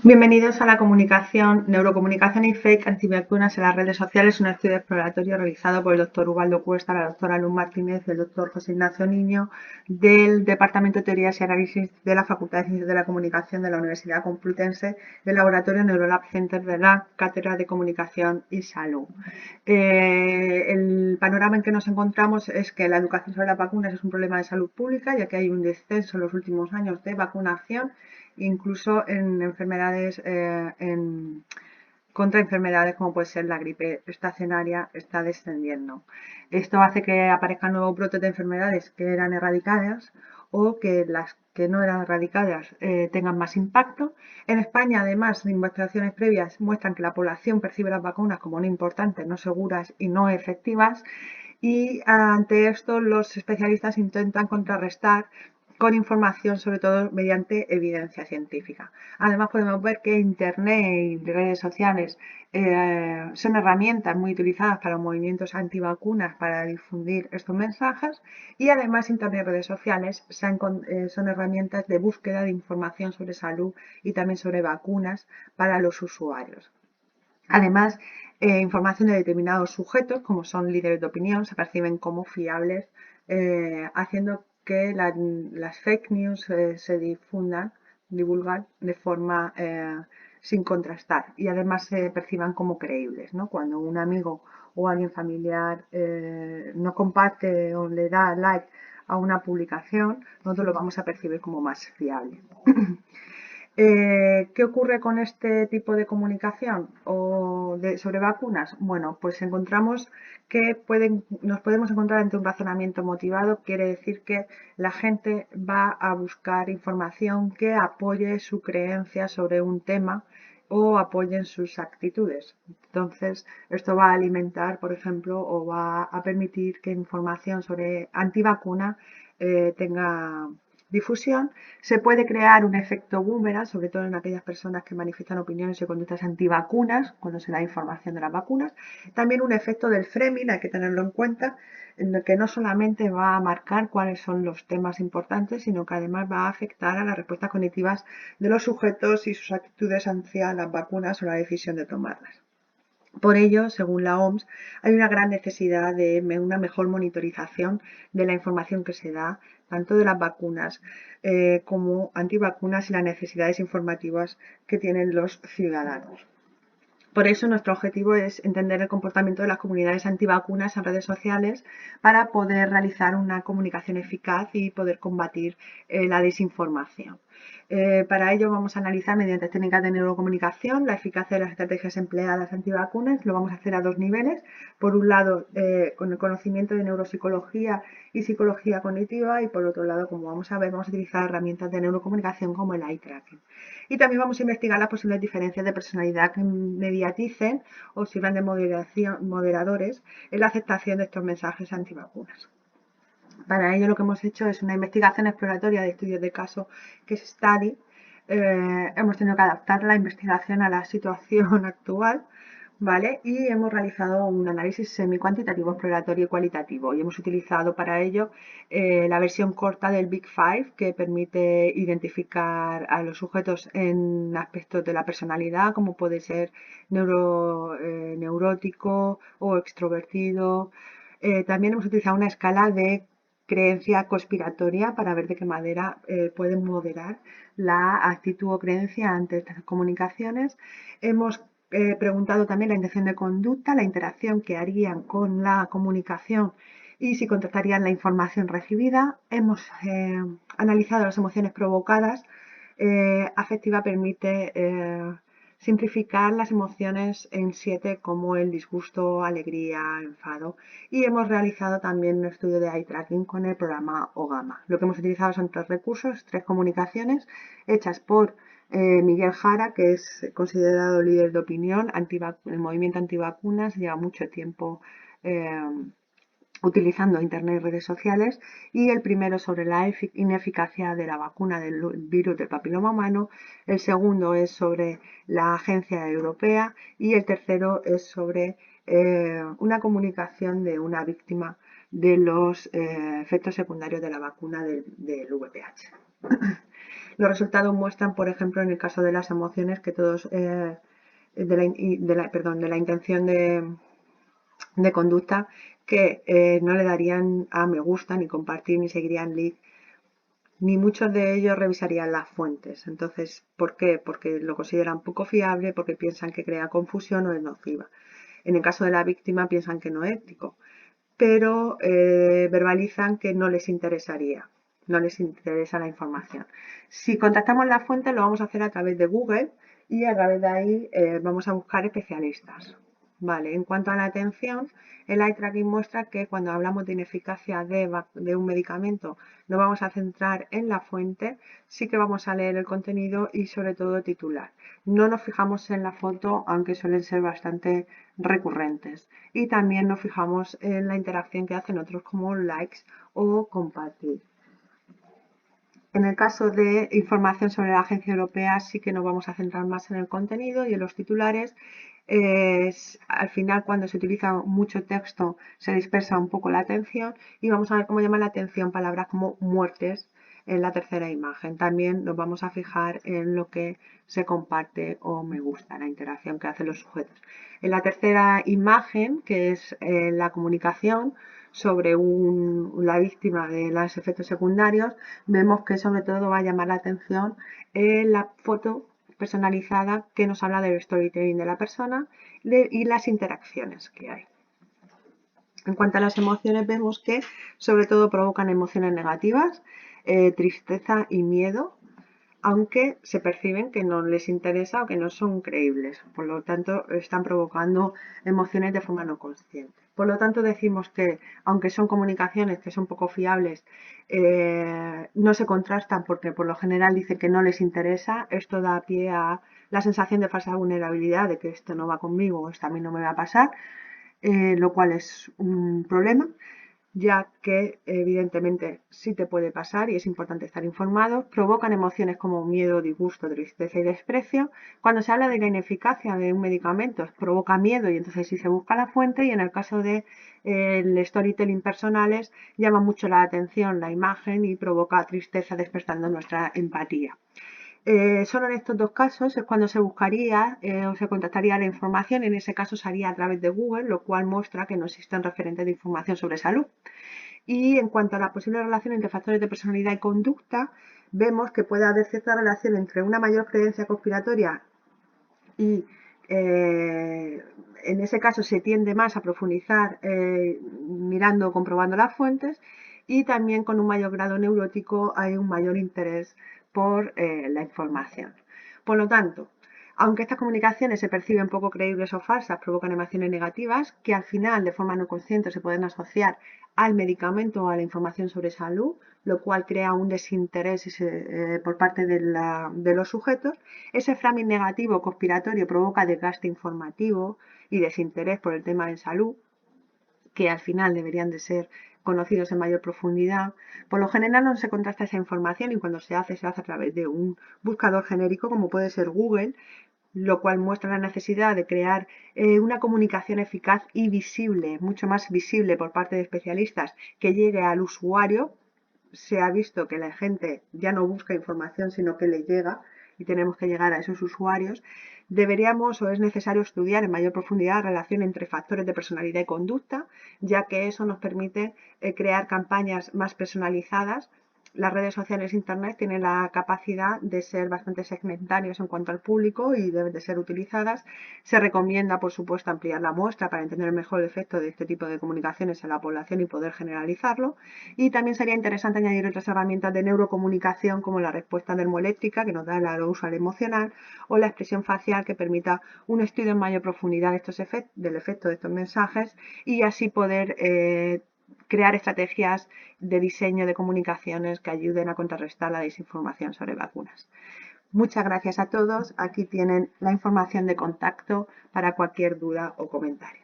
Bienvenidos a la comunicación, neurocomunicación y fake antivacunas en las redes sociales, un estudio exploratorio realizado por el doctor Ubaldo Cuesta, la doctora Luz Martínez y el doctor José Ignacio Niño del Departamento de Teorías y Análisis de la Facultad de Ciencias de la Comunicación de la Universidad Complutense del Laboratorio Neurolab Center de la Cátedra de Comunicación y Salud. El panorama en que nos encontramos es que la educación sobre las vacunas es un problema de salud pública, ya que hay un descenso en los últimos años de vacunación, incluso en enfermedades, contra enfermedades como puede ser la gripe estacionaria, está descendiendo. Esto hace que aparezcan nuevos brotes de enfermedades que eran erradicadas o que las que no eran erradicadas tengan más impacto. En España, además, investigaciones previas muestran que la población percibe las vacunas como no importantes, no seguras y no efectivas. Y ante esto, los especialistas intentan contrarrestar con información, sobre todo mediante evidencia científica. Además, podemos ver que Internet y redes sociales son herramientas muy utilizadas para movimientos antivacunas para difundir estos mensajes, y además Internet y redes sociales son herramientas de búsqueda de información sobre salud y también sobre vacunas para los usuarios. Además, información de determinados sujetos, como son líderes de opinión, se perciben como fiables, haciendo que las fake news se divulgan de forma sin contrastar, y además se perciban como creíbles, ¿no? Cuando un amigo o alguien familiar no comparte o le da like a una publicación, nosotros lo vamos a percibir como más fiable. ¿Qué ocurre con este tipo de comunicación sobre vacunas? Bueno, pues encontramos que nos podemos encontrar ante un razonamiento motivado. Quiere decir que la gente va a buscar información que apoye su creencia sobre un tema o apoyen sus actitudes. Entonces, esto va a alimentar, por ejemplo, o va a permitir que información sobre antivacuna tenga difusión. Se puede crear un efecto boomerang, sobre todo en aquellas personas que manifiestan opiniones y conductas antivacunas, cuando se da información de las vacunas. También un efecto del framing, hay que tenerlo en cuenta, en el que no solamente va a marcar cuáles son los temas importantes, sino que además va a afectar a las respuestas cognitivas de los sujetos y sus actitudes hacia las vacunas o la decisión de tomarlas. Por ello, según la OMS, hay una gran necesidad de una mejor monitorización de la información que se da, tanto de las vacunas como antivacunas, y las necesidades informativas que tienen los ciudadanos. Por eso nuestro objetivo es entender el comportamiento de las comunidades antivacunas en redes sociales para poder realizar una comunicación eficaz y poder combatir la desinformación. Para ello vamos a analizar mediante técnicas de neurocomunicación la eficacia de las estrategias empleadas antivacunas. Lo vamos a hacer a dos niveles. Por un lado, con el conocimiento de neuropsicología y psicología cognitiva, y por otro lado, como vamos a ver, vamos a utilizar herramientas de neurocomunicación como el eye tracking. Y también vamos a investigar las posibles diferencias de personalidad que mediaticen o sirvan de moderadores en la aceptación de estos mensajes antivacunas. Para ello lo que hemos hecho es una investigación exploratoria de estudios de caso case study. Hemos tenido que adaptar la investigación a la situación actual, ¿vale? Y hemos realizado un análisis semi-cuantitativo, exploratorio y cualitativo. Y hemos utilizado para ello la versión corta del Big Five, que permite identificar a los sujetos en aspectos de la personalidad, como puede ser neurótico o extrovertido. También hemos utilizado una escala de creencia conspiratoria para ver de qué manera pueden moderar la actitud o creencia ante estas comunicaciones. Hemos preguntado también la intención de conducta, la interacción que harían con la comunicación y si contestarían la información recibida. Hemos analizado las emociones provocadas. Afectiva permite simplificar las emociones en 7, como el disgusto, alegría, enfado. Y hemos realizado también un estudio de eye tracking con el programa OGAMA. Lo que hemos utilizado son 3 recursos, 3 comunicaciones hechas por Miguel Jara, que es considerado líder de opinión, el movimiento antivacunas, lleva mucho tiempo utilizando Internet y redes sociales, y el primero sobre la ineficacia de la vacuna del virus del papiloma humano, el segundo es sobre la Agencia Europea, y el tercero es sobre una comunicación de una víctima de los efectos secundarios de la vacuna del VPH. Los resultados muestran, por ejemplo, en el caso de las emociones, que todos de la intención de conducta, que no le darían a me gusta, ni compartir, ni seguirían lead, ni muchos de ellos revisarían las fuentes. Entonces, ¿por qué? Porque lo consideran poco fiable, porque piensan que crea confusión o es nociva. En el caso de la víctima piensan que no es ético, pero verbalizan que no les interesaría, no les interesa la información. Si contactamos la fuente lo vamos a hacer a través de Google y a través de ahí vamos a buscar especialistas. Vale, en cuanto a la atención, el eye tracking muestra que cuando hablamos de ineficacia de un medicamento no vamos a centrar en la fuente, sí que vamos a leer el contenido y sobre todo titular. No nos fijamos en la foto, aunque suelen ser bastante recurrentes. Y también nos fijamos en la interacción que hacen otros como likes o compartir. En el caso de información sobre la Agencia Europea sí que nos vamos a centrar más en el contenido y en los titulares. Al final, cuando se utiliza mucho texto, se dispersa un poco la atención y vamos a ver cómo llama la atención palabras como muertes en la tercera imagen. También nos vamos a fijar en lo que se comparte o me gusta, la interacción que hacen los sujetos. En la tercera imagen, que es la comunicación sobre la víctima de los efectos secundarios, vemos que sobre todo va a llamar la atención la foto personalizada que nos habla del storytelling de la persona y las interacciones que hay. En cuanto a las emociones, vemos que sobre todo provocan emociones negativas, tristeza y miedo, aunque se perciben que no les interesa o que no son creíbles. Por lo tanto, están provocando emociones de forma no consciente. Por lo tanto, decimos que, aunque son comunicaciones que son poco fiables, no se contrastan porque por lo general dicen que no les interesa. Esto da pie a la sensación de falsa vulnerabilidad, de que esto no va conmigo o esto a mí no me va a pasar, lo cual es un problema, ya que evidentemente sí te puede pasar y es importante estar informado. Provocan emociones como miedo, disgusto, tristeza y desprecio. Cuando se habla de la ineficacia de un medicamento, provoca miedo y entonces sí se busca la fuente, y en el caso de el storytelling personales llama mucho la atención la imagen y provoca tristeza despertando nuestra empatía. Solo en estos dos casos es cuando se buscaría o se contactaría la información. En ese caso se haría a través de Google, lo cual muestra que no existen referentes de información sobre salud. Y en cuanto a la posible relación entre factores de personalidad y conducta, vemos que puede haber cierta relación entre una mayor creencia conspiratoria y en ese caso se tiende más a profundizar mirando o comprobando las fuentes, y también con un mayor grado neurótico hay un mayor interés por la información. Por lo tanto, aunque estas comunicaciones se perciben poco creíbles o falsas, provocan emociones negativas que al final, de forma no consciente, se pueden asociar al medicamento o a la información sobre salud, lo cual crea un desinterés por parte de los sujetos. Ese framing negativo conspiratorio provoca desgaste informativo y desinterés por el tema de salud, que al final deberían de ser conocidos en mayor profundidad. Por lo general no se contrasta esa información, y cuando se hace a través de un buscador genérico como puede ser Google, lo cual muestra la necesidad de crear una comunicación eficaz y visible, mucho más visible por parte de especialistas, que llegue al usuario. Se ha visto que la gente ya no busca información, sino que le llega, y tenemos que llegar a esos usuarios. Deberíamos o es necesario estudiar en mayor profundidad la relación entre factores de personalidad y conducta, ya que eso nos permite crear campañas más personalizadas. Las redes sociales e Internet tienen la capacidad de ser bastante segmentarios en cuanto al público y deben de ser utilizadas. Se recomienda, por supuesto, ampliar la muestra para entender mejor el efecto de este tipo de comunicaciones en la población y poder generalizarlo. Y también sería interesante añadir otras herramientas de neurocomunicación, como la respuesta dermoeléctrica, que nos da la usual emocional, o la expresión facial, que permita un estudio en mayor profundidad del efecto de estos mensajes, y así poder crear estrategias de diseño de comunicaciones que ayuden a contrarrestar la desinformación sobre vacunas. Muchas gracias a todos. Aquí tienen la información de contacto para cualquier duda o comentario.